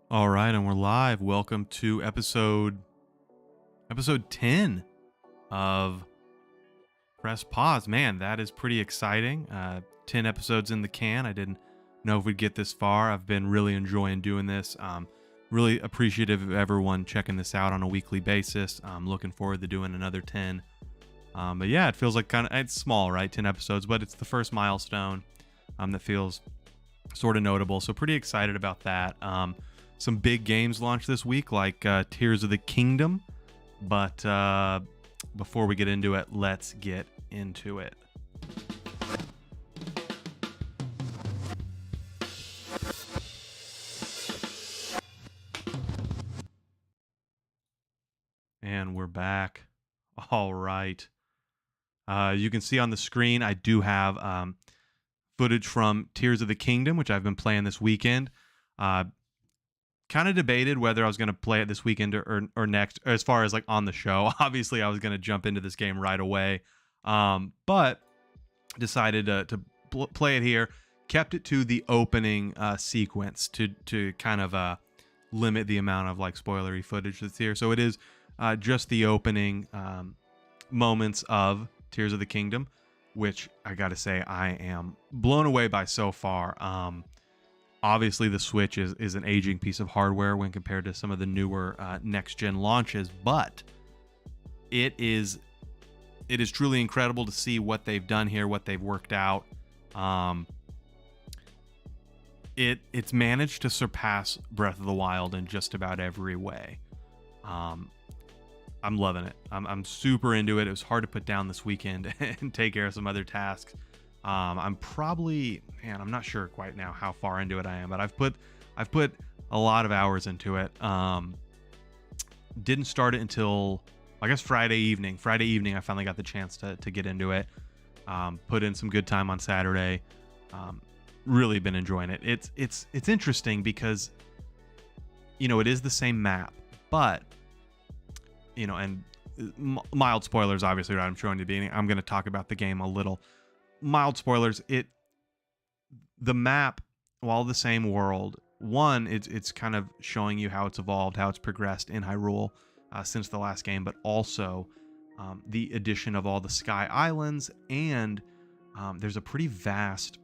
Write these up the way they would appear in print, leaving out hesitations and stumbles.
All right, and we're live. Welcome to episode 10 of Press Pause. Man, that is pretty exciting. 10 episodes in the can. I didn't know if we'd get this far. I've been really enjoying doing this. Really appreciative of everyone checking this out on a weekly basis. I'm looking forward to doing another 10. But yeah, it feels like it's small, right? 10 episodes, but it's the first milestone that feels sort of notable. So pretty excited about that. Some big games launched this week, like Tears of the Kingdom. But before we get into it, let's get into it. And we're back. All right. You can see on the screen, I do have footage from Tears of the Kingdom, which I've been playing this weekend. Kind of debated whether I was going to play it this weekend or next, as far as like on the show. Obviously, I was going to jump into this game right away, but decided to play it here. Kept it to the opening sequence to kind of limit the amount of like spoilery footage that's here. So it is just the opening moments of Tears of the Kingdom, which I got to say I am blown away by so far. Obviously, the Switch is an aging piece of hardware when compared to some of the newer next-gen launches, but it is truly incredible to see what they've done here, what they've worked out. It's managed to surpass Breath of the Wild in just about every way. I'm loving it. I'm super into it. It was hard to put down this weekend and take care of some other tasks. I'm probably, I'm not sure quite now how far into it I am, but I've put a lot of hours into it. Didn't start it until, I guess, Friday evening. I finally got the chance to get into it. Put in some good time on Saturday. Really been enjoying it. It's interesting because, it is the same map, but, and mild spoilers, obviously, right? I'm showing you the beginning. I'm going to talk about the game a little. Mild spoilers. The map, while the same world, one, it's kind of showing you how it's evolved, how it's progressed in Hyrule since the last game, but also the addition of all the Sky Islands, and there's a pretty vast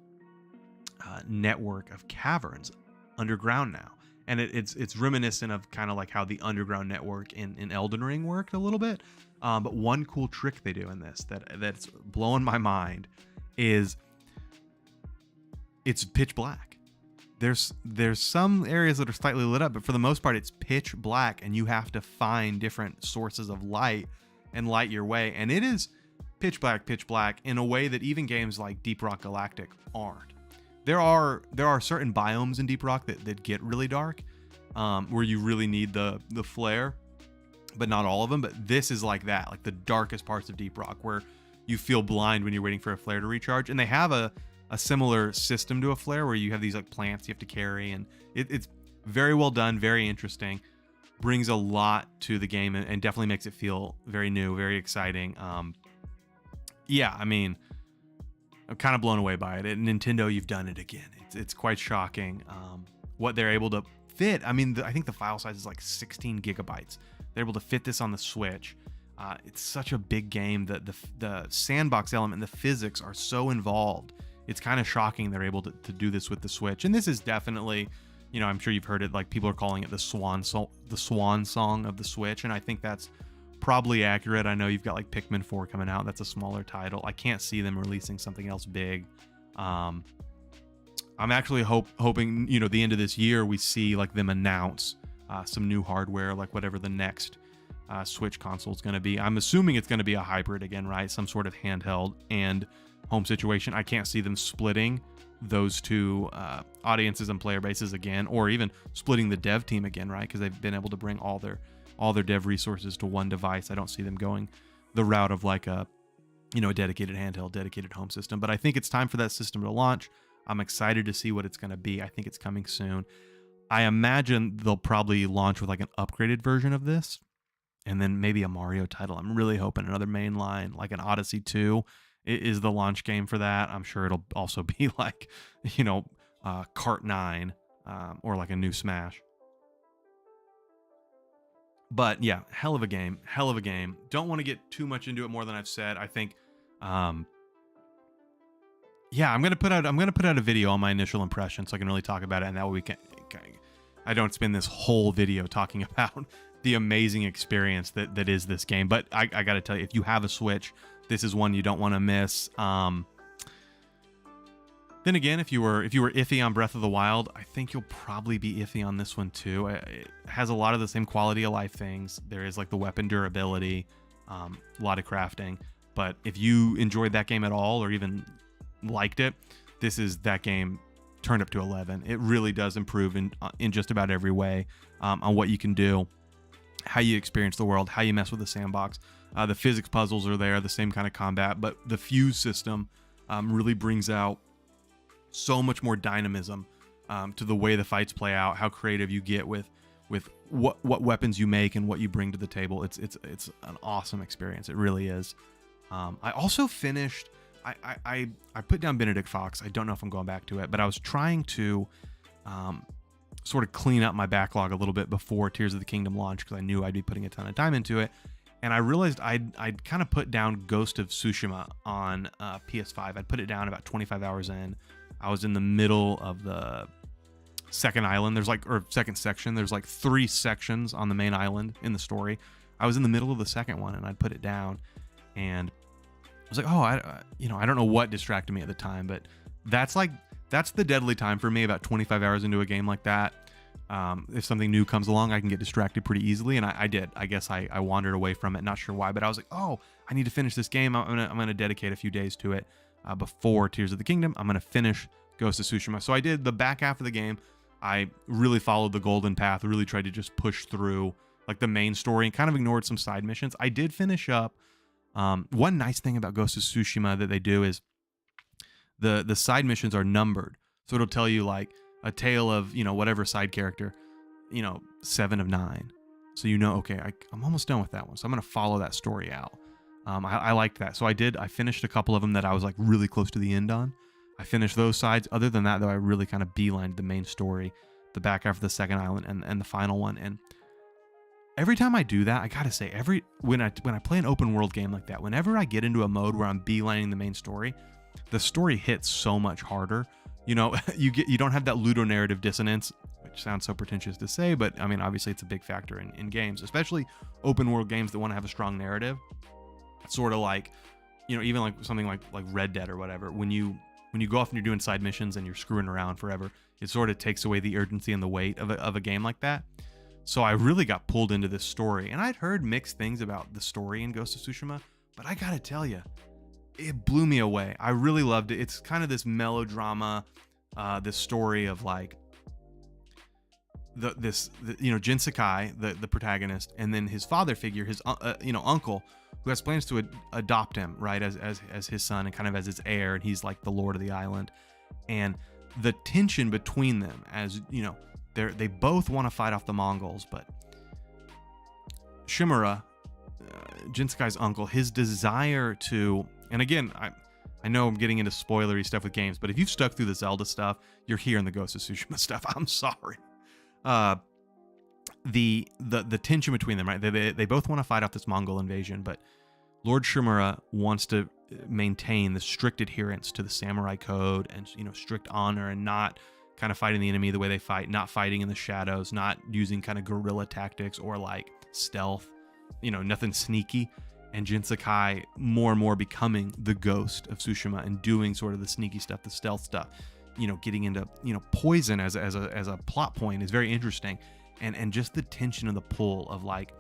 network of caverns underground now. And it's reminiscent of kind of like how the underground network in Elden Ring worked a little bit. But one cool trick they do in this that's blowing my mind is it's pitch black. There's some areas that are slightly lit up, but for the most part, it's pitch black, and you have to find different sources of light and light your way. And it is pitch black in a way that even games like Deep Rock Galactic aren't. There are certain biomes in Deep Rock that get really dark, where you really need the flare, but not all of them. But this is like that, like the darkest parts of Deep Rock, where you feel blind when you're waiting for a flare to recharge. And they have a similar system to a flare where you have these like plants you have to carry, and it's very well done, very interesting, brings a lot to the game, and definitely makes it feel very new, very exciting. Yeah, I mean, I'm kind of blown away by it. At Nintendo, you've done it again. It's quite shocking what they're able to fit. I mean, I think the file size is like 16 gigabytes. They're able to fit this on the Switch. It's such a big game that the sandbox element and the physics are so involved. It's kind of shocking they're able to do this with the Switch. And this is definitely, you know, I'm sure you've heard it, like people are calling it the swan song of the Switch. And I think that's probably accurate. I know you've got like Pikmin 4 coming out. That's a smaller title. I can't see them releasing something else big. I'm actually hoping, you know, the end of this year, we see like them announce some new hardware, like whatever the next Switch console is going to be. I'm assuming it's going to be a hybrid again, right? Some sort of handheld and home situation. I can't see them splitting those two audiences and player bases again, or even splitting the dev team again, right? Because they've been able to bring all their dev resources to one device. I don't see them going the route of like a dedicated handheld, dedicated home system. But I think it's time for that system to launch. I'm excited to see what it's going to be. I think it's coming soon. I imagine they'll probably launch with like an upgraded version of this, and then maybe a Mario title. I'm really hoping another mainline, like an Odyssey 2 is the launch game for that. I'm sure it'll also be like, Kart 9 or like a new Smash. But yeah, hell of a game. Don't want to get too much into it more than I've said. I think, I'm gonna put out a video on my initial impression so I can really talk about it, and that way I don't spend this whole video talking about the amazing experience that is this game. But I got to tell you, if you have a Switch, this is one you don't want to miss. Then again, if you were iffy on Breath of the Wild, I think you'll probably be iffy on this one too. It has a lot of the same quality of life things. There is like the weapon durability, a lot of crafting. But if you enjoyed that game at all, or even liked it, this is that game turned up to 11. It really does improve in just about every way on what you can do, how you experience the world, how you mess with the sandbox. The physics puzzles are there, the same kind of combat, but the fuse system really brings out so much more dynamism to the way the fights play out, how creative you get with what weapons you make and what you bring to the table. It's an awesome experience. It really is. I also finished. I put down Benedict Fox. I don't know if I'm going back to it, but I was trying to sort of clean up my backlog a little bit before Tears of the Kingdom launch, because I knew I'd be putting a ton of time into it. And I realized I'd kind of put down Ghost of Tsushima on PS5. I'd put it down about 25 hours in. I was in the middle of the second island. Second section. There's like 3 sections on the main island in the story. I was in the middle of the second one, and I'd put it down, and I was like, oh, I don't know what distracted me at the time, but that's the deadly time for me, about 25 hours into a game like that. If something new comes along, I can get distracted pretty easily, and I did. I guess I wandered away from it, not sure why, but I was like, oh, I need to finish this game. I'm gonna dedicate a few days to it before Tears of the Kingdom. I'm gonna finish Ghost of Tsushima. So I did the back half of the game. I really followed the golden path, really tried to just push through like the main story and kind of ignored some side missions. I did finish up. One nice thing about Ghost of Tsushima that they do is the side missions are numbered. So it'll tell you like a tale of, whatever side character, 7 of 9. So okay, I'm almost done with that one. So I'm going to follow that story out. I liked that. So I finished a couple of them that I was like really close to the end on. I finished those sides. Other than that, though, I really kind of beelined the main story, the back half of the second island, and the final one. And every time I do that, I gotta say, when I play an open world game like that, whenever I get into a mode where I'm beelining the main story, the story hits so much harder. You know, you don't have that ludonarrative dissonance, which sounds so pretentious to say, but I mean, obviously it's a big factor in games, especially open world games that want to have a strong narrative. It's sort of like, you know, even like something like Red Dead or whatever. When you go off and you're doing side missions and you're screwing around forever, it sort of takes away the urgency and the weight of a game like that. So I really got pulled into this story, and I'd heard mixed things about the story in Ghost of Tsushima, but I gotta tell you, it blew me away. I really loved it. It's kind of this melodrama, this story of like Jin Sakai, the protagonist, and then his father figure, his uncle, who has plans to adopt him, right, as his son and kind of as his heir, and he's like the lord of the island. And the tension between them, as you know, they both want to fight off the Mongols, but Shimura, Jin Sakai's uncle, his desire to, and again, I know I'm getting into spoilery stuff with games, but if you've stuck through the Zelda stuff, you're hearing the Ghost of Tsushima stuff. I'm sorry. The tension between them, right? They both want to fight off this Mongol invasion, but Lord Shimura wants to maintain the strict adherence to the samurai code and, you know, strict honor, and not kind of fighting the enemy the way they fight, not fighting in the shadows, not using kind of guerrilla tactics or like stealth, you know, nothing sneaky. And Jin Sakai more and more becoming the Ghost of Tsushima and doing sort of the sneaky stuff, the stealth stuff, you know, getting into, you know, poison as a plot point is very interesting. And just the tension and the pull of like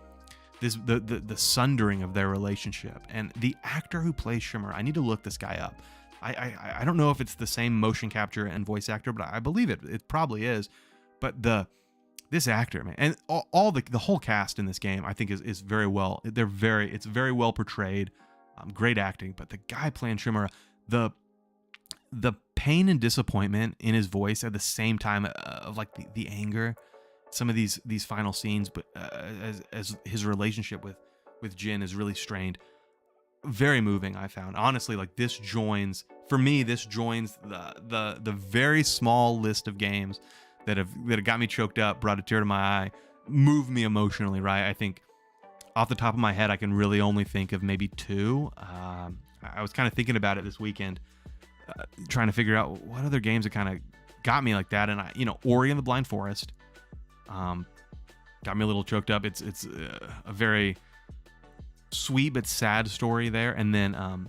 this, the sundering of their relationship. And the actor who plays Shimura, I need to look this guy up. I don't know if it's the same motion capture and voice actor, but I believe it probably is. But this actor, man, and all the whole cast in this game, I think is very well. It's very well portrayed. Great acting. But the guy playing Shimura, the pain and disappointment in his voice at the same time of like the anger, some of these final scenes, but as his relationship with Jin is really strained. Very moving, I found. Honestly, like this joins the very small list of games that have got me choked up, brought a tear to my eye, moved me emotionally, right? I think off the top of my head, I can really only think of maybe two. I was kind of thinking about it this weekend, trying to figure out what other games that kind of got me like that. And Ori and the Blind Forest got me a little choked up. It's a very sweet but sad story there. And then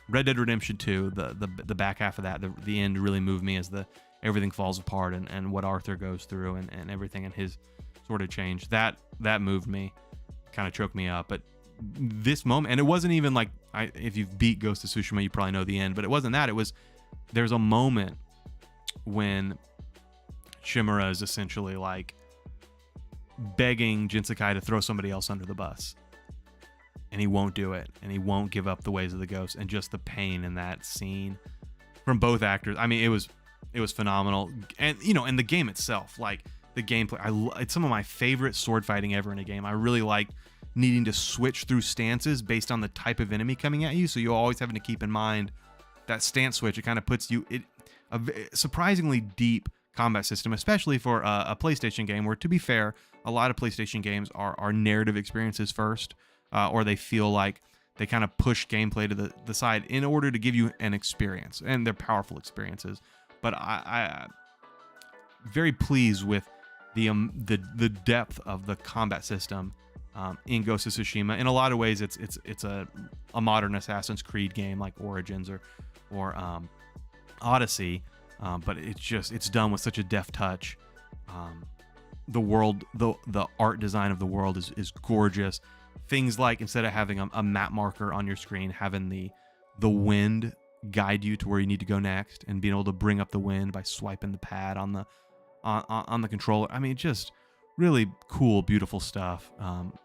Red Dead Redemption 2, the back half of that, the end really moved me as everything falls apart and what Arthur goes through and everything and his sort of change. That moved me, kind of choked me up. But this moment, and it wasn't even like, if you've beat Ghost of Tsushima, you probably know the end, but it wasn't that. There's a moment when Shimura is essentially like begging Jin Sakai to throw somebody else under the bus. And he won't do it. And he won't give up the ways of the ghost. And just the pain in that scene from both actors. I mean, it was phenomenal. And, and the game itself, like the gameplay, it's some of my favorite sword fighting ever in a game. I really like needing to switch through stances based on the type of enemy coming at you. So you're always having to keep in mind that stance switch. It kind of puts you a surprisingly deep combat system, especially for a PlayStation game where, to be fair, a lot of PlayStation games are narrative experiences first. Or they feel like they kind of push gameplay to the side in order to give you an experience, and they're powerful experiences. But I very pleased with the depth of the combat system in Ghost of Tsushima. In a lot of ways, it's a modern Assassin's Creed game like Origins or Odyssey, but it's done with such a deft touch. The world, the art design of the world is gorgeous. Things like, instead of having a map marker on your screen, having the wind guide you to where you need to go next, and being able to bring up the wind by swiping the pad on the controller. I mean, just really cool, beautiful stuff.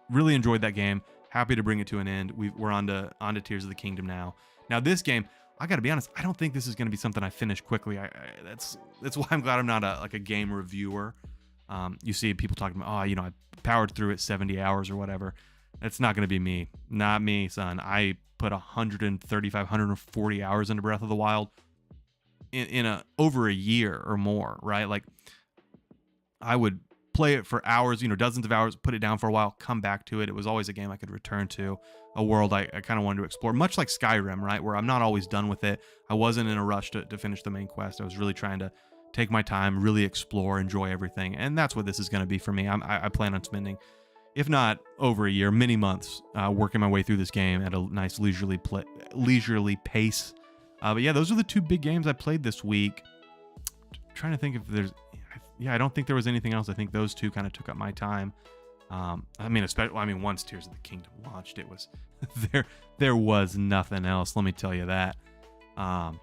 Really enjoyed that game. Happy to bring it to an end. We're on to Tears of the Kingdom now. Now this game, I got to be honest, I don't think this is going to be something I finish quickly. That's why I'm glad I'm not a game reviewer. You see people talking about, I powered through it 70 hours or whatever. That's not going to be me. Not me, son. I put 135, 140 hours into Breath of the Wild. in a over a year or more, right? Like I would play it for hours, dozens of hours, put it down for a while, come back to it. It was always a game I could return to, a world I kind of wanted to explore, much like Skyrim, right? Where I'm not always done with it. I wasn't in a rush to finish the main quest. I was really trying to take my time, really explore, enjoy everything. And that's what this is going to be for me. I plan on spending, if not over a year, many months working my way through this game at a nice leisurely pace. But yeah, those are the two big games I played this week. Trying to think if there's, I don't think there was anything else. I think those two kind of took up my time. Once Tears of the Kingdom launched, it was there was nothing else. Let me tell you that. But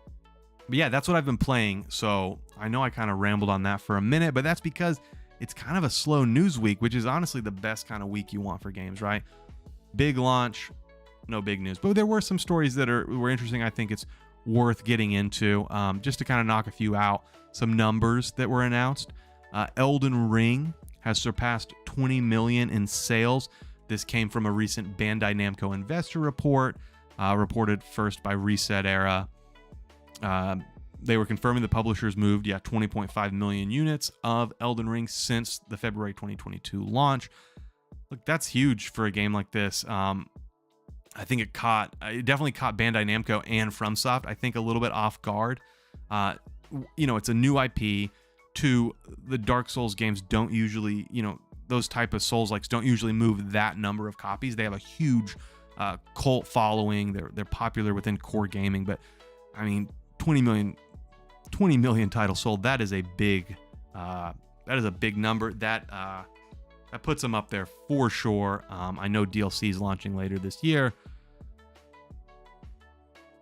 yeah, that's what I've been playing. So I know I kind of rambled on that for a minute, but that's because it's kind of a slow news week, which is honestly the best kind of week you want for games, right? Big launch, no big news, but there were some stories that were interesting. I think it's worth getting into, just to kind of knock a few out. Some numbers that were announced. Elden Ring has surpassed 20 million in sales. This came from a recent Bandai Namco investor report, reported first by Reset Era. They were confirming the publishers moved 20.5 million units of Elden Ring since the February 2022 launch. Look, that's huge for a game like this. I think it definitely caught Bandai Namco and FromSoft, I think, a little bit off guard. It's a new IP. The Dark Souls games don't usually, those type of Souls-likes don't usually move that number of copies. They have a huge cult following. They're popular within core gaming, but I mean, 20 million titles sold. That is a big number. That puts them up there for sure. I know DLC is launching later this year,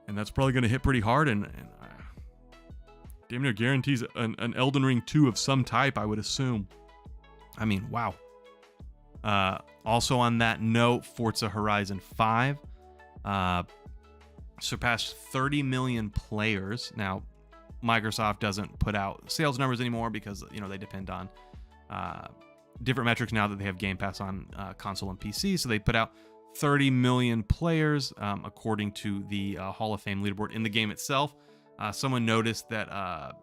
and that's probably going to hit pretty hard. And damn near guarantees an Elden Ring 2 of some type, I would assume. I mean, wow. Also on that note, Forza Horizon 5 surpassed 30 million players. Now, Microsoft doesn't put out sales numbers anymore because, they depend on different metrics now that they have Game Pass on console and PC. So they put out 30 million players, according to the Hall of Fame leaderboard. In the game itself, someone noticed that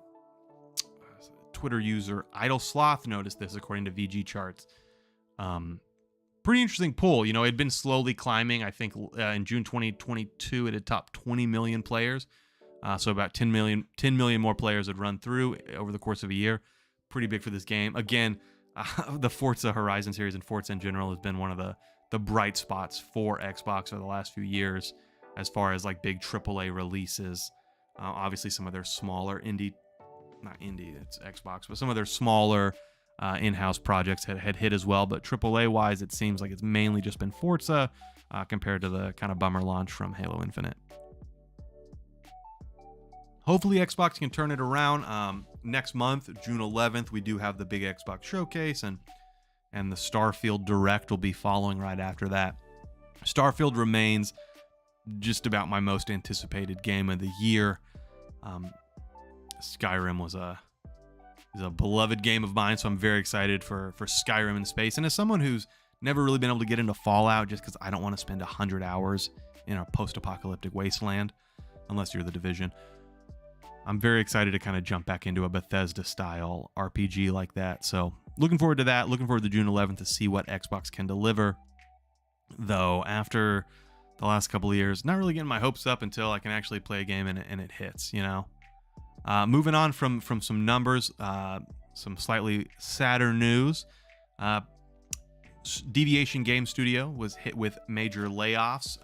Twitter user Idle Sloth noticed this, according to VG Charts. Pretty interesting poll. It had been slowly climbing. I think in June 2022, it had topped 20 million players. So about 10 million more players had run through over the course of a year. Pretty big for this game. Again, the Forza Horizon series and Forza in general has been one of the bright spots for Xbox over the last few years, as far as like big AAA releases. Obviously, some of their smaller it's Xbox, but some of their smaller in-house projects had hit as well. But AAA-wise, it seems like it's mainly just been Forza compared to the kind of bummer launch from Halo Infinite. Hopefully, Xbox can turn it around. Next month, June 11th, we do have the big Xbox showcase, and the Starfield Direct will be following right after that. Starfield remains just about my most anticipated game of the year. Skyrim is a beloved game of mine, so I'm very excited for Skyrim in space. And as someone who's never really been able to get into Fallout, just because I don't want to spend 100 hours in a post-apocalyptic wasteland, unless you're the Division, I'm very excited to kind of jump back into a Bethesda-style RPG like that. So looking forward to that. Looking forward to June 11th to see what Xbox can deliver. Though after the last couple of years, not really getting my hopes up until I can actually play a game and it hits, Moving on from some numbers, some slightly sadder news. Deviation Game Studio was hit with major layoffs.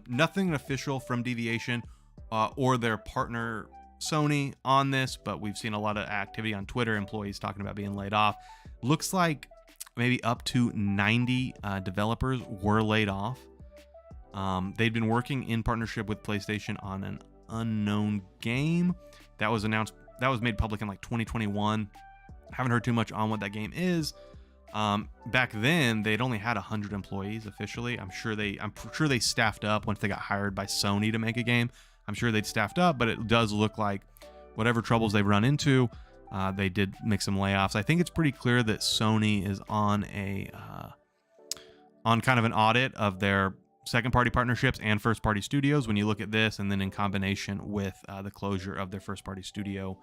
Nothing official from Deviation or their partner Sony on this, but we've seen a lot of activity on Twitter, employees talking about being laid off. Looks like maybe up to 90 developers were laid off. They'd been working in partnership with PlayStation on an unknown game that was made public in like 2021. Haven't heard too much on what that game is. Back then they'd only had 100 employees officially. I'm sure they staffed up once they got hired by Sony to make a game. I'm sure they'd staffed up, but it does look like whatever troubles they've run into, they did make some layoffs. I think it's pretty clear that Sony is on kind of an audit of their second-party partnerships and first-party studios when you look at this, and then in combination with the closure of their first-party studio,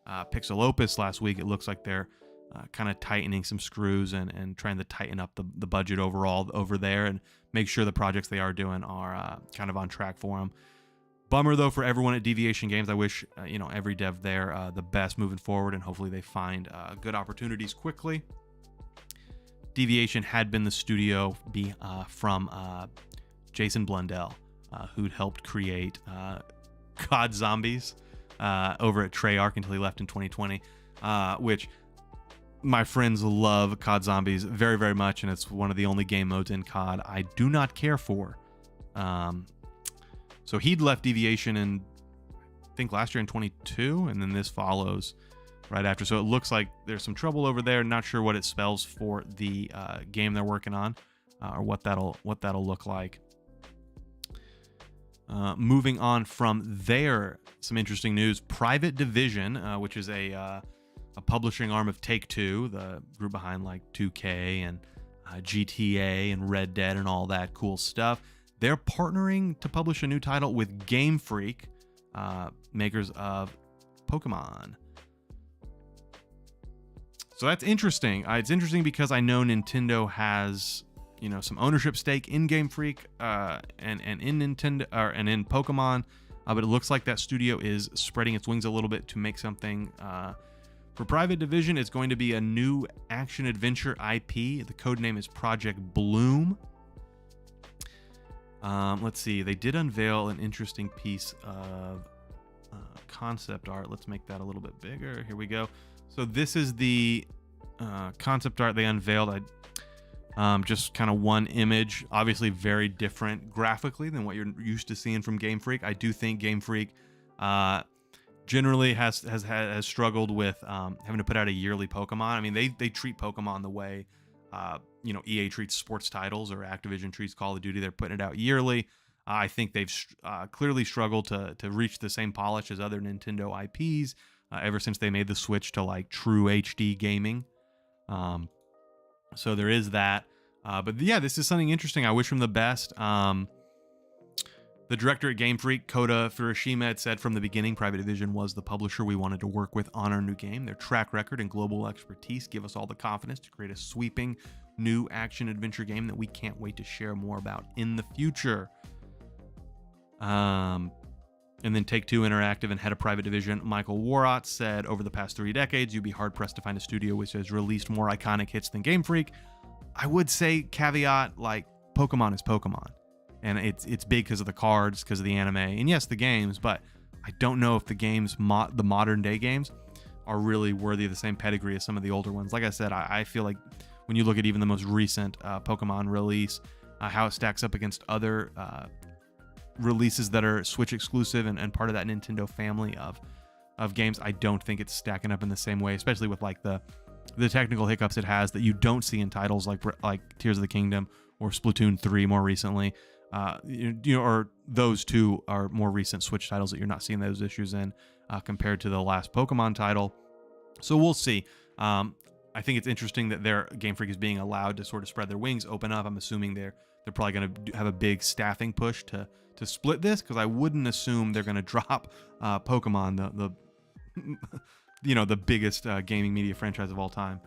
Pixel Opus last week, it looks like they're kind of tightening some screws and trying to tighten up the budget overall over there and make sure the projects they are doing are kind of on track for them. Bummer, though, for everyone at Deviation Games. I wish, every dev there the best moving forward, and hopefully they find good opportunities quickly. Deviation had been the studio from Jason Blundell, who'd helped create COD Zombies over at Treyarch until he left in 2020, which my friends love COD Zombies very, very much, and it's one of the only game modes in COD I do not care for. So he'd left Deviation in, I think, last year in 22, and then this follows right after. So it looks like there's some trouble over there. Not sure what it spells for the game they're working on, or what that'll look like. Moving on from there, some interesting news. Private Division, which is a publishing arm of Take-Two, the group behind like 2K and GTA and Red Dead and all that cool stuff. They're partnering to publish a new title with Game Freak, makers of Pokemon. So that's interesting. It's interesting because I know Nintendo has, some ownership stake in Game Freak and in Nintendo and in Pokemon, but it looks like that studio is spreading its wings a little bit to make something. For Private Division, it's going to be a new action-adventure IP. The codename is Project Bloom. Let's see. They did unveil an interesting piece of concept art. Let's make that a little bit bigger. Here we go. So this is the concept art they unveiled. Just kind of one image. Obviously very different graphically than what you're used to seeing from Game Freak. I do think Game Freak generally has struggled with having to put out a yearly Pokemon. I mean, they treat Pokemon the way EA treats sports titles, or Activision treats Call of Duty. They're putting it out yearly. I think they've clearly struggled to reach the same polish as other Nintendo IPs ever since they made the switch to like true HD gaming. So there is that. But yeah, this is something interesting. I wish them the best. The director at Game Freak, Kota Furushima, had said from the beginning Private Division was the publisher we wanted to work with on our new game. Their track record and global expertise give us all the confidence to create a sweeping new action-adventure game that we can't wait to share more about in the future. And then Take-Two Interactive and head of Private Division, Michael Warrott, said, over the past 3 decades, you'd be hard-pressed to find a studio which has released more iconic hits than Game Freak. I would say, caveat, like, Pokemon is Pokemon. And it's big because of the cards, because of the anime, and yes, the games, but I don't know if the games, the modern day games, are really worthy of the same pedigree as some of the older ones. Like I said, I feel like when you look at even the most recent Pokemon release, how it stacks up against other releases that are Switch exclusive and part of that Nintendo family of games, I don't think it's stacking up in the same way, especially with like the technical hiccups it has that you don't see in titles like Tears of the Kingdom or Splatoon 3 more recently. Or those two are more recent Switch titles that you're not seeing those issues in compared to the last Pokemon title. So we'll see. I think it's interesting that their Game Freak is being allowed to sort of spread their wings, open up. I'm assuming they're probably going to have a big staffing push to split this, because I wouldn't assume they're going to drop Pokemon, the biggest gaming media franchise of all time.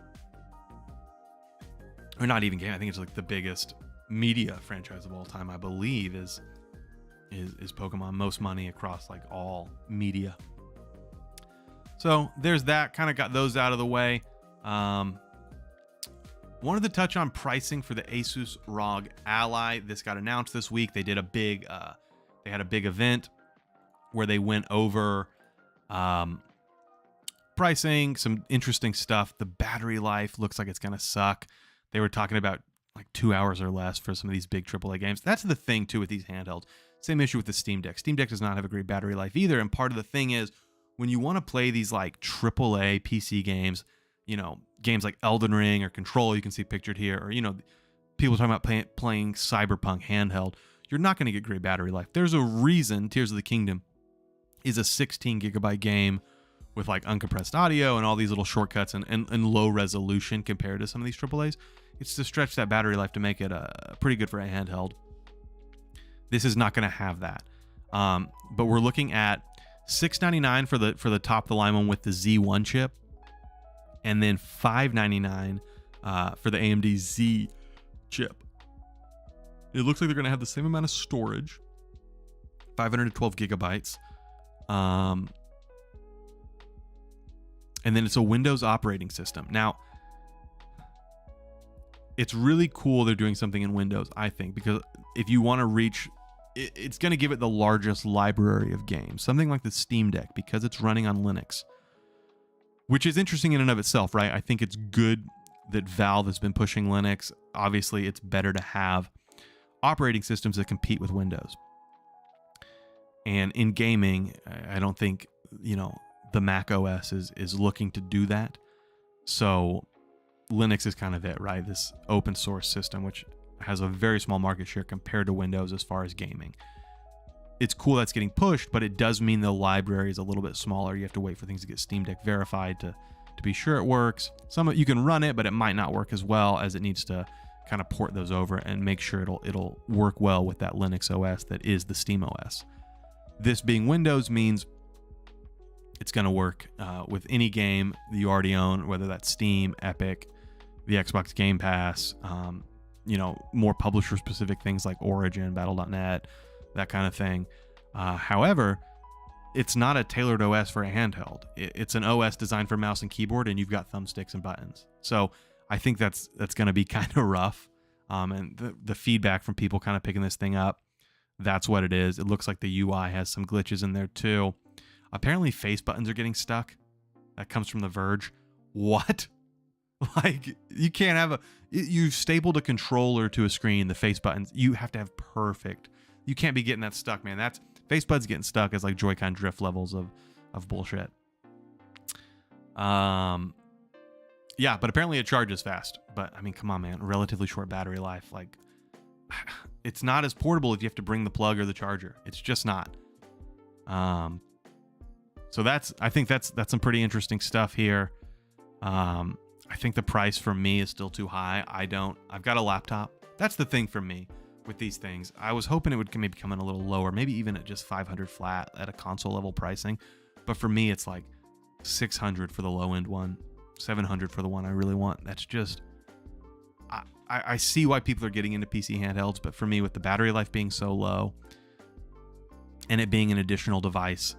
Or not even game. I think it's like the biggest media franchise of all time, I believe, is Pokemon. Most money across like all media. So there's that. Kind of got those out of the way. Wanted to touch on pricing for the Asus ROG Ally. This got announced this week. They did they had a big event where they went over pricing, some interesting stuff. The battery life looks like it's gonna suck. They were talking about like 2 hours or less for some of these big AAA games. That's the thing too with these handhelds. Same issue with the Steam Deck. Steam Deck does not have a great battery life either. And part of the thing is, when you want to play these like AAA PC games, games like Elden Ring or Control, you can see pictured here, or people talking about playing Cyberpunk handheld, you're not going to get great battery life. There's a reason Tears of the Kingdom is a 16 gigabyte game with like uncompressed audio and all these little shortcuts and low resolution compared to some of these AAAs. It's to stretch that battery life to make it pretty good for a handheld. This is not going to have that. But we're looking at $699 for the top of the line one with the Z1 chip, and then $599 for the AMD Z chip. It looks like they're going to have the same amount of storage, 512 gigabytes. And then it's a Windows operating system. Now, it's really cool they're doing something in Windows, I think, because if you want to reach, it's going to give it the largest library of games, something like the Steam Deck, because it's running on Linux, which is interesting in and of itself, right? I think it's good that Valve has been pushing Linux. Obviously, it's better to have operating systems that compete with Windows. And in gaming, I don't think, the Mac OS is looking to do that. So Linux is kind of it, right? This open source system, which has a very small market share compared to Windows as far as gaming. It's cool that's getting pushed, but it does mean the library is a little bit smaller. You have to wait for things to get Steam Deck verified to be sure it works. You can run it, but it might not work as well, as it needs to kind of port those over and make sure it'll work well with that Linux OS that is the Steam OS. This being Windows means it's going to work with any game that you already own, whether that's Steam, Epic, the Xbox Game Pass, more publisher-specific things like Origin, Battle.net, that kind of thing. However, it's not a tailored OS for a handheld. It's an OS designed for mouse and keyboard, and you've got thumbsticks and buttons. So I think that's going to be kind of rough. And the feedback from people kind of picking this thing up, that's what it is. It looks like the UI has some glitches in there too. Apparently face buttons are getting stuck. That comes from The Verge. What? Like, you can't have you've stapled a controller to a screen, the face buttons. You have to have perfect. You can't be getting that stuck, man. That's face buds getting stuck as like Joy-Con drift levels of bullshit. Yeah, but apparently it charges fast. But I mean, come on, man. Relatively short battery life. Like, it's not as portable if you have to bring the plug or the charger. It's just not. So I think that's some pretty interesting stuff here. I think the price for me is still too high. I've got a laptop. That's the thing for me with these things. I was hoping it would maybe come in a little lower, maybe even at just 500 flat at a console level pricing. But for me, it's like 600 for the low end one, 700 for the one I really want. That's just, I see why people are getting into PC handhelds, but for me, with the battery life being so low and it being an additional device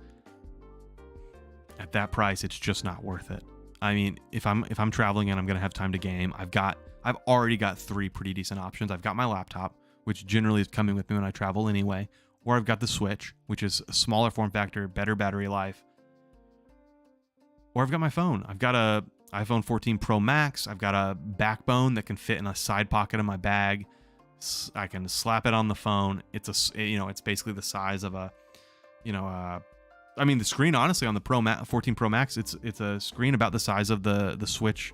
at that price, it's just not worth it. I mean, if I'm traveling and I'm going to have time to game, I've already got 3 pretty decent options. I've got my laptop, which generally is coming with me when I travel anyway, or I've got the Switch, which is a smaller form factor, better battery life, or I've got my phone. I've got a iPhone 14 Pro Max. I've got a backbone that can fit in a side pocket of my bag. I can slap it on the phone. It's it's basically the size of the screen, honestly, on the 14 Pro Max, it's a screen about the size of the Switch.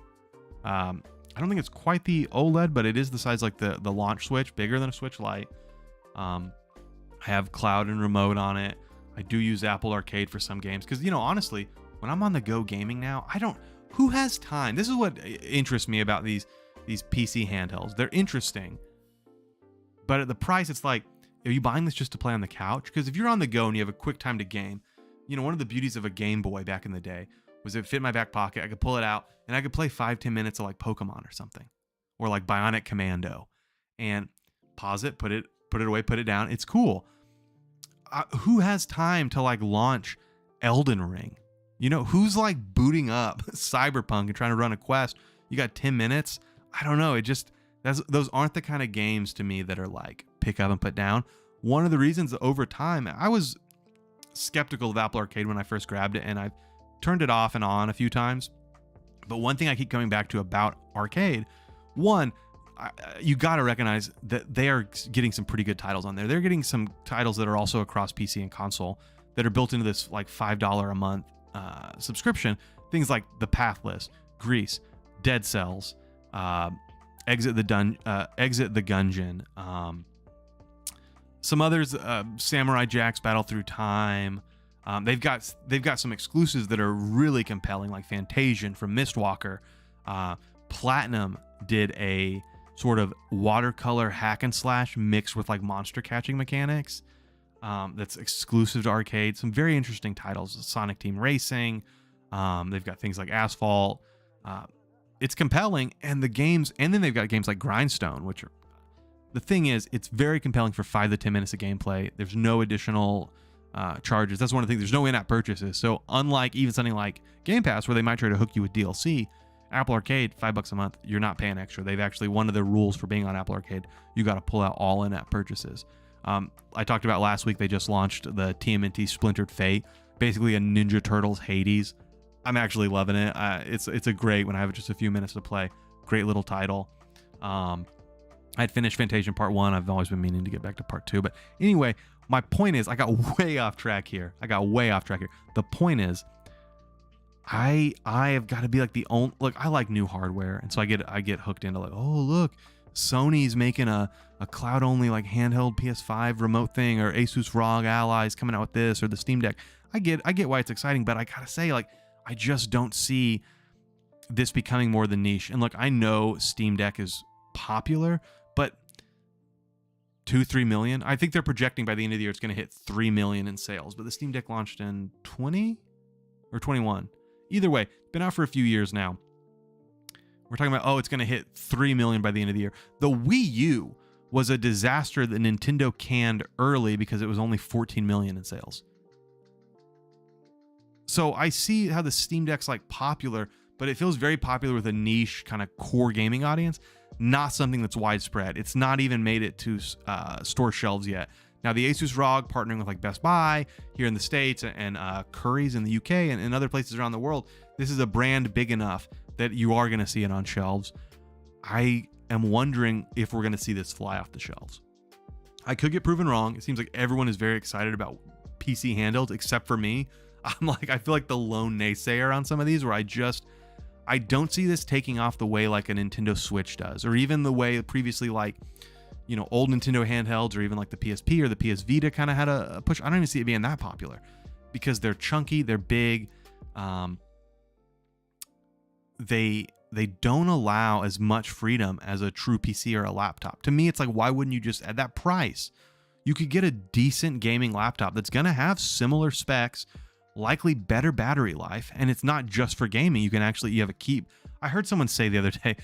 I don't think it's quite the OLED, but it is the size like the launch Switch, bigger than a Switch Lite. I have cloud and remote on it. I do use Apple Arcade for some games because, honestly, when I'm on the go gaming now, who has time? This is what interests me about these PC handhelds. They're interesting, but at the price, it's like, are you buying this just to play on the couch? Because if you're on the go and you have a quick time to game, one of the beauties of a Game Boy back in the day was it fit in my back pocket. I could pull it out and I could play 5-10 minutes of like Pokemon or something, or like Bionic Commando, and pause it, put it away, put it down. It's cool. Who has time to like launch Elden Ring? Who's like booting up Cyberpunk and trying to run a quest? You got 10 minutes. I don't know. Those aren't the kind of games to me that are like pick up and put down. One of the reasons over time, I was skeptical of Apple Arcade when I first grabbed it, and I've turned it off and on a few times. But one thing I keep coming back to about Arcade, you got to recognize that they are getting some pretty good titles on there. They're getting some titles that are also across PC and console that are built into this like $5 a month subscription. Things like The Pathless, Grease, Dead Cells, Exit the Gungeon, some others, Samurai Jack's Battle Through Time. They've got some exclusives that are really compelling, like Fantasian from Mistwalker. Platinum did a sort of watercolor hack and slash mixed with like monster catching mechanics. That's exclusive to arcade. Some very interesting titles: Sonic Team Racing. They've got things like Asphalt. It's compelling, and then they've got games like Grindstone, which are, the thing is, it's very compelling for 5 to 10 minutes of gameplay. There's no additional charges. That's one of the things. There's no in-app purchases. So unlike even something like Game Pass, where they might try to hook you with DLC, Apple Arcade, $5 a month, you're not paying extra. They've actually, one of the rules for being on Apple Arcade, you got to pull out all in-app purchases. I talked about last week, they just launched the TMNT Splintered Fate, basically a Ninja Turtles Hades. I'm actually loving it. It's a great, when I have just a few minutes to play, great little title. I'd finished Fantasian Part 1. I've always been meaning to get back to Part 2. But anyway, my point is, I got way off track here. The point is, I have got to be like the only, look, I like new hardware. And so I get hooked into like, oh, look, Sony's making a cloud only like handheld PS5 remote thing, or Asus ROG Allies coming out with this, or the Steam Deck. I get why it's exciting, but I gotta say, like, I just don't see this becoming more than niche. And look, I know Steam Deck is popular, but 2-3 million. I think they're projecting by the end of the year it's going to hit 3 million in sales. But the Steam Deck launched in 20 or 21. Either way, been out for a few years now. We're talking about, oh, it's going to hit 3 million by the end of the year. The Wii U was a disaster that Nintendo canned early because it was only 14 million in sales. So I see how the Steam Deck's like popular, but it feels very popular with a niche kind of core gaming audience, not something that's widespread. It's not even made it to store shelves yet. Now, the Asus ROG partnering with like Best Buy here in the States and Curry's in the UK and other places around the world, this is a brand big enough that you are going to see it on shelves. I am wondering if we're going to see this fly off the shelves. I could get proven wrong. It seems like everyone is very excited about PC handhelds except for me. I feel like the lone naysayer on some of these, where I don't see this taking off the way like a Nintendo Switch does, or even the way previously, like, you know, old Nintendo handhelds, or even like the PSP or the PS Vita kind of had a push. I don't even see it being that popular because they're chunky, they're big. They don't allow as much freedom as a true PC or a laptop. To me, it's like, why wouldn't you just, at that price, you could get a decent gaming laptop that's going to have similar specs, likely better battery life, and it's not just for gaming. You have a key. I heard someone say the other day,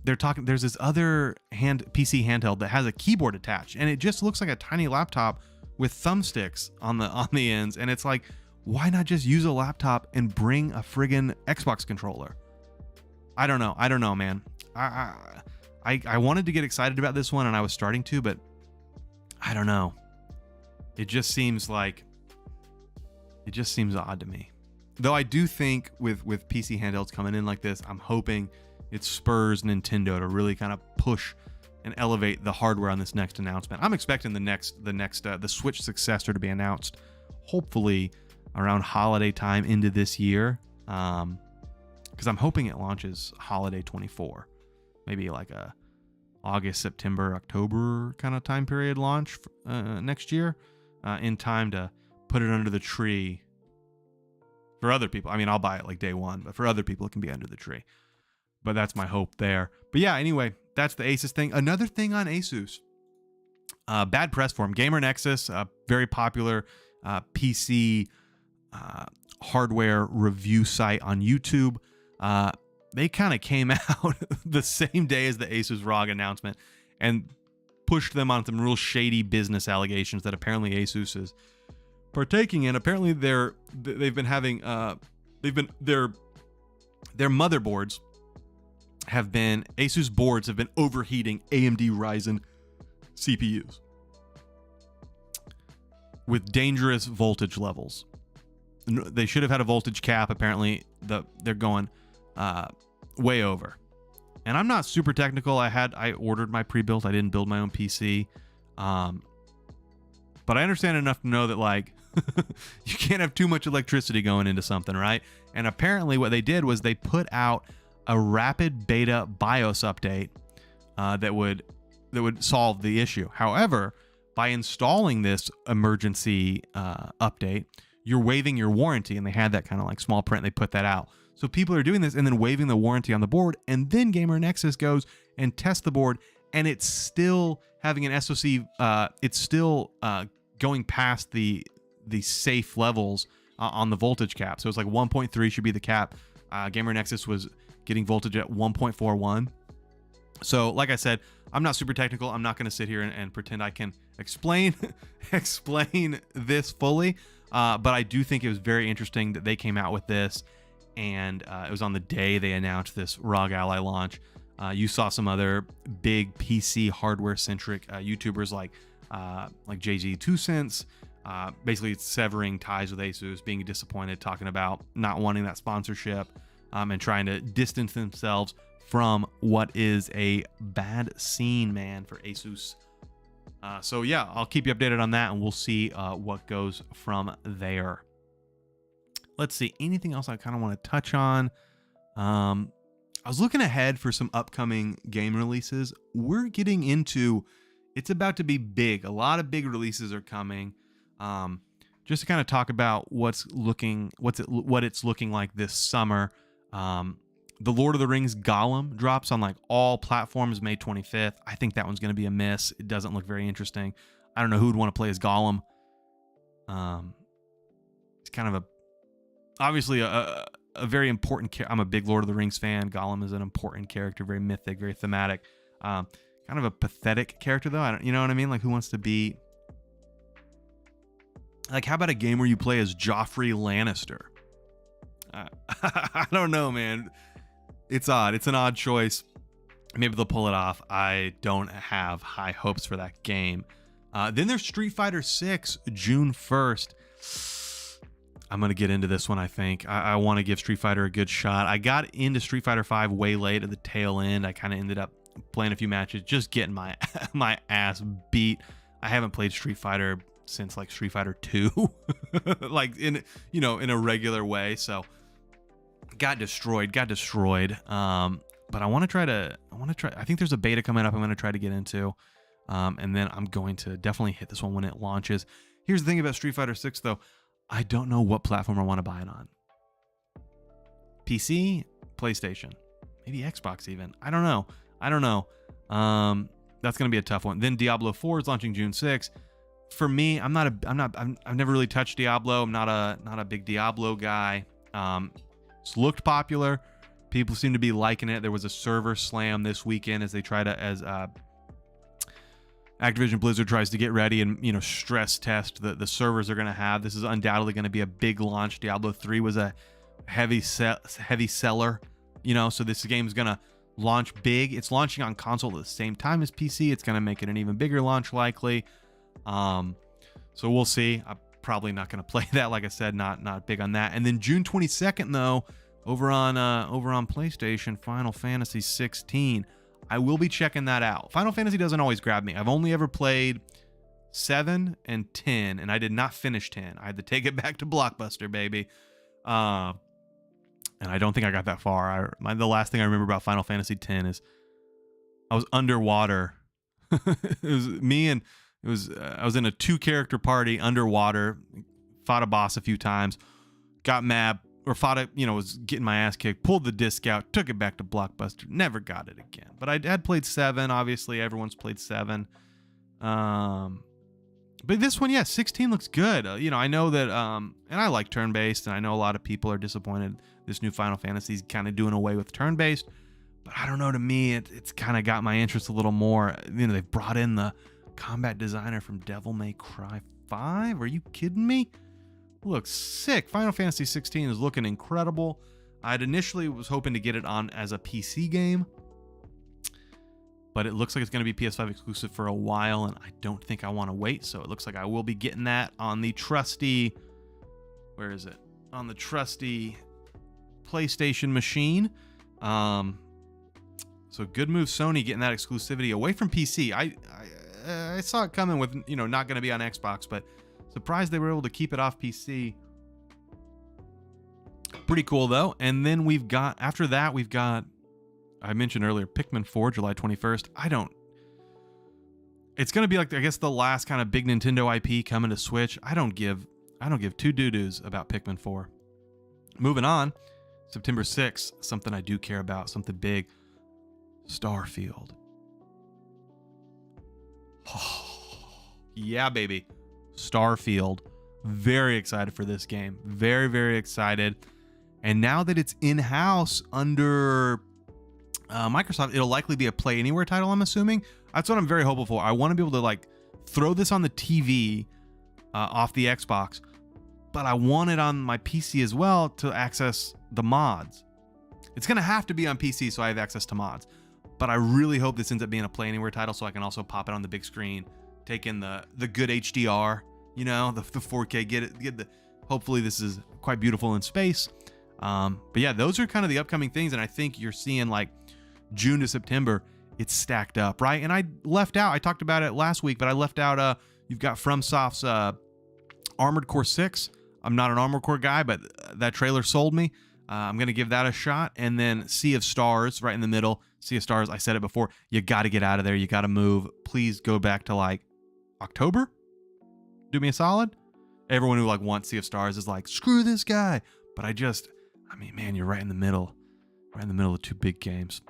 there's this other PC handheld that has a keyboard attached, and it just looks like a tiny laptop with thumbsticks on the ends. And it's like, why not just use a laptop and bring a friggin' Xbox controller? I don't know, man. I wanted to get excited about this one, and I was starting to, but I don't know. It just seems odd to me. Though I do think with PC handhelds coming in like this, I'm hoping it spurs Nintendo to really kind of push and elevate the hardware on this next announcement. I'm expecting the Switch successor to be announced, hopefully around holiday time into this year, because I'm hoping it launches holiday 24, maybe like a August, September, October kind of time period launch next year, in time to put it under the tree for other people. I mean, I'll buy it like day one, but for other people, it can be under the tree. But that's my hope there. But yeah, anyway, that's the Asus thing. Another thing on Asus, bad press for them. Gamer Nexus, very popular PC hardware review site on YouTube. They kind of came out the same day as the Asus ROG announcement and pushed them on some real shady business allegations that apparently Asus is partaking in. Apparently their motherboards Asus boards have been overheating AMD Ryzen CPUs with dangerous voltage levels. They should have had a voltage cap. Apparently they're going way over. And I'm not super technical. I ordered my pre-built. I didn't build my own PC. But I understand enough to know that, like, you can't have too much electricity going into something, right? And apparently what they did was they put out a rapid beta BIOS update that would solve the issue. However, by installing this emergency update, you're waiving your warranty, and they had that kind of like small print. They put that out. So people are doing this and then waiving the warranty on the board, and then Gamer Nexus goes and tests the board, and it's still having an SoC. It's still going past the safe levels on the voltage cap. So it's like 1.3 should be the cap. Gamer Nexus was getting voltage at 1.41. So like I said, I'm not super technical. I'm not going to sit here and pretend I can explain this fully. But I do think it was very interesting that they came out with this, and it was on the day they announced this ROG Ally launch. You saw some other big PC hardware-centric YouTubers like JG2Cents, basically severing ties with Asus, being disappointed, talking about not wanting that sponsorship, and trying to distance themselves from what is a bad scene, man, for Asus. So yeah, I'll keep you updated on that, and we'll see what goes from there. Let's see, anything else I kind of want to touch on? I was looking ahead for some upcoming game releases. We're getting into, it's about to be big. A lot of big releases are coming. Just to kind of talk about what it's looking like this summer. The Lord of the Rings Gollum drops on like all platforms May 25th. I think that one's going to be a miss. It doesn't look very interesting. I don't know who would want to play as Gollum. It's kind of obviously a very important character. I'm a big Lord of the Rings fan. Gollum is an important character, very mythic, very thematic. Kind of a pathetic character though. You know what I mean? Like, who wants to be like, how about a game where you play as Joffrey Lannister? I don't know, man. It's odd. It's an odd choice. Maybe they'll pull it off. I don't have high hopes for that game. Then there's Street Fighter 6, June 1st. I'm going to get into this one, I think. I want to give Street Fighter a good shot. I got into Street Fighter 5 way late at the tail end. I kind of ended up playing a few matches, just getting my ass beat. I haven't played Street Fighter since like Street Fighter 2, like in a regular way. So got destroyed. But I want to try. I think there's a beta coming up I'm going to try to get into. And then I'm going to definitely hit this one when it launches. Here's the thing about Street Fighter 6 though. I don't know what platform I want to buy it on. PC, PlayStation, maybe Xbox even. I don't know. That's going to be a tough one. Then Diablo 4 is launching June 6th. For me, I've never really touched Diablo. I'm not a big Diablo guy. It's looked popular. People seem to be liking it. There was a server slam this weekend as Activision Blizzard tries to get ready and stress test the servers they're going to have. This is undoubtedly going to be a big launch. Diablo 3 was a heavy seller, so this game is going to launch big. It's launching on console at the same time as PC. It's going to make it an even bigger launch likely. So we'll see. I'm probably not going to play that. Like I said, not big on that. And then June 22nd though, over on PlayStation, Final Fantasy 16. I will be checking that out. Final Fantasy doesn't always grab me. I've only ever played 7 and 10, and I did not finish 10. I had to take it back to Blockbuster, baby. And I don't think I got that far. The last thing I remember about Final Fantasy 10 is I was underwater. I was in a 2-character party underwater, fought a boss a few times, got mad, or was getting my ass kicked, pulled the disc out, took it back to Blockbuster, never got it again. But I had played 7, obviously. Everyone's played 7. But this one, 16 looks good. I know that, and I like turn-based, and I know a lot of people are disappointed this new Final Fantasy is kind of doing away with turn-based. But I don't know, to me, it's kind of got my interest a little more. They've brought in the combat designer from Devil May Cry 5. Are you kidding me? Looks sick. Final Fantasy 16 is looking incredible. I'd initially was hoping to get it on as a PC game, but it looks like it's going to be PS5 exclusive for a while, and I don't think I want to wait. So it looks like I will be getting that on the trusty, where is it? On the trusty PlayStation machine. So good move, Sony, getting that exclusivity away from PC. I saw it coming with, not going to be on Xbox, but surprised they were able to keep it off PC. Pretty cool though. And then after that we've got, I mentioned earlier, Pikmin 4, July 21st. It's going to be like, I guess, the last kind of big Nintendo IP coming to Switch. I don't give two doo-doos about Pikmin 4. Moving on. September 6th, something I do care about, something big. Starfield. Yeah, baby. Starfield. Very excited for this game. Very, very excited. And now that it's in-house under Microsoft, it'll likely be a Play Anywhere title, I'm assuming. That's what I'm very hopeful for. I want to be able to like throw this on the TV off the Xbox, but I want it on my PC as well to access the mods. It's going to have to be on PC so I have access to mods. But I really hope this ends up being a Play Anywhere title so I can also pop it on the big screen, take in the good HDR, you know, the 4K, get the. Hopefully this is quite beautiful in space. But yeah, those are kind of the upcoming things, and I think you're seeing like June to September, it's stacked up, right? And I left out, I talked about it last week, but I left out you've got FromSoft's Armored Core 6. I'm not an Armored Core guy, but that trailer sold me. I'm going to give that a shot. And then Sea of Stars right in the middle. Sea of Stars, I said it before, you got to get out of there. You got to move. Please go back to like October. Do me a solid. Everyone who like wants Sea of Stars is like, screw this guy. But I mean, man, you're right in the middle. Right in the middle of two big games.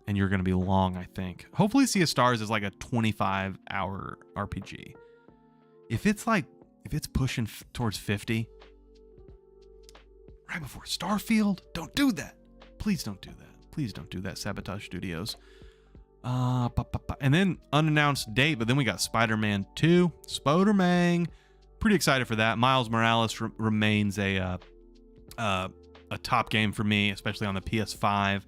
And you're going to be long, I think. Hopefully Sea of Stars is like a 25-hour RPG. If it's pushing towards 50, right before Starfield, don't do that. Please don't do that. Please don't do that, Sabotage Studios. And then unannounced date, but then we got Spider-Man 2. Spider-Man. Pretty excited for that. Miles Morales remains a top game for me, especially on the PS5.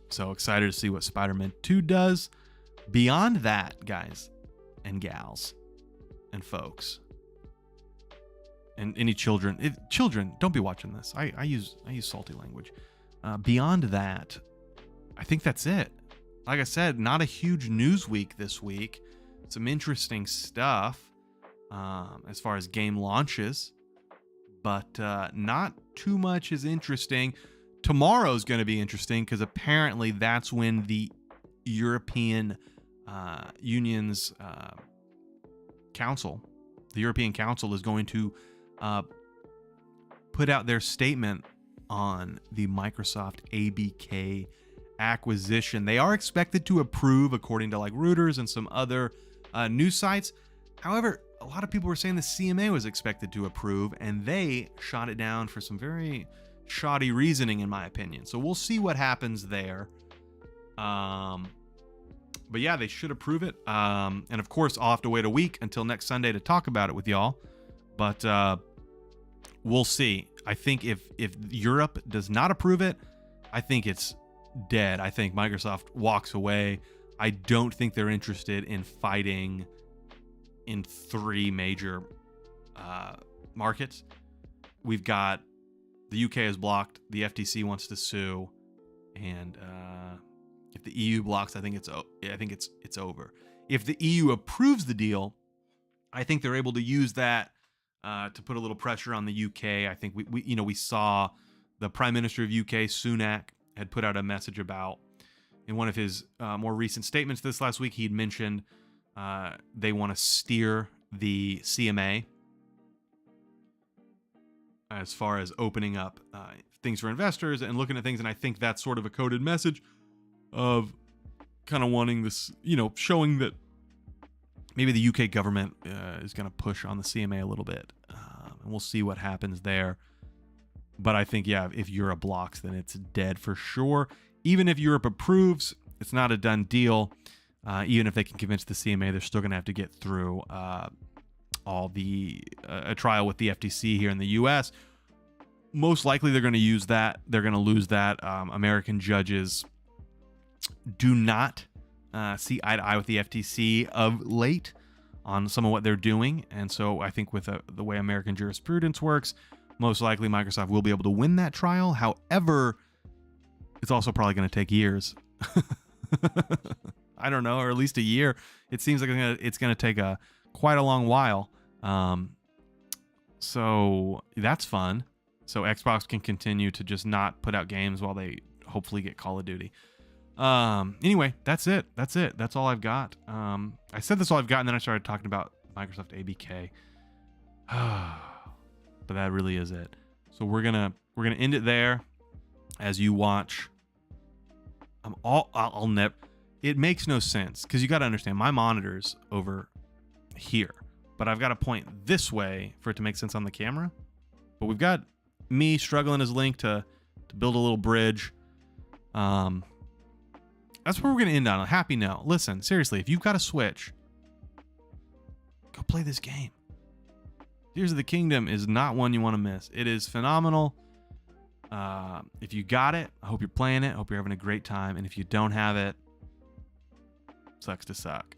So excited to see what Spider-Man 2 does. Beyond that, guys and gals and folks and any children, children, don't be watching this. I use salty language. Beyond that, I think that's it. Like I said, not a huge news week this week. Some interesting stuff as far as game launches, but not too much is interesting. Tomorrow's going to be interesting because apparently that's when the European Union's Council, the European Council, is going to put out their statement on the Microsoft ABK acquisition. They are expected to approve, according to like Reuters and some other news sites. However, a lot of people were saying the CMA was expected to approve, and they shot it down for some very shoddy reasoning, in my opinion. So we'll see what happens there. But yeah, they should approve it. And of course, I'll have to wait a week until next Sunday to talk about it with y'all. But we'll see. I think if Europe does not approve it, I think it's dead. I think Microsoft walks away. I don't think they're interested in fighting in three major markets. We've got the UK is blocked. The FTC wants to sue, and if the EU blocks, I think it's over. If the EU approves the deal, I think they're able to use that to put a little pressure on the UK. I think we saw the Prime Minister of UK, Sunak, had put out a message about, in one of his more recent statements this last week, he'd mentioned they want to steer the CMA as far as opening up things for investors and looking at things. And I think that's sort of a coded message of kind of wanting this, showing that maybe the UK government is going to push on the CMA a little bit. And we'll see what happens there. But I think, yeah, if Europe blocks, then it's dead for sure. Even if Europe approves, it's not a done deal. Even if they can convince the CMA, they're still going to have to get through all the a trial with the FTC here in the US. Most likely they're going to use that. They're going to lose that. American judges do not see eye to eye with the FTC of late on some of what they're doing. And so I think with the way American jurisprudence works, most likely Microsoft will be able to win that trial. However, it's also probably going to take years. I don't know, or at least a year. It seems like it's going to take quite a long while. So that's fun. So Xbox can continue to just not put out games while they hopefully get Call of Duty. Anyway, that's it. That's all I've got. I said that's all I've got, and then I started talking about Microsoft ABK. But that really is it. So we're going to we're gonna end it there as you watch. I'll never. It makes no sense because you got to understand my monitor's over here, but I've got to point this way for it to make sense on the camera. But we've got me struggling as Link to build a little bridge. That's where we're gonna end on a happy note. Listen, seriously, if you've got a Switch, go play this game. Tears of the Kingdom is not one you want to miss. It is phenomenal. If you got it, I hope you're playing it. I hope you're having a great time. And if you don't have it, sucks to suck.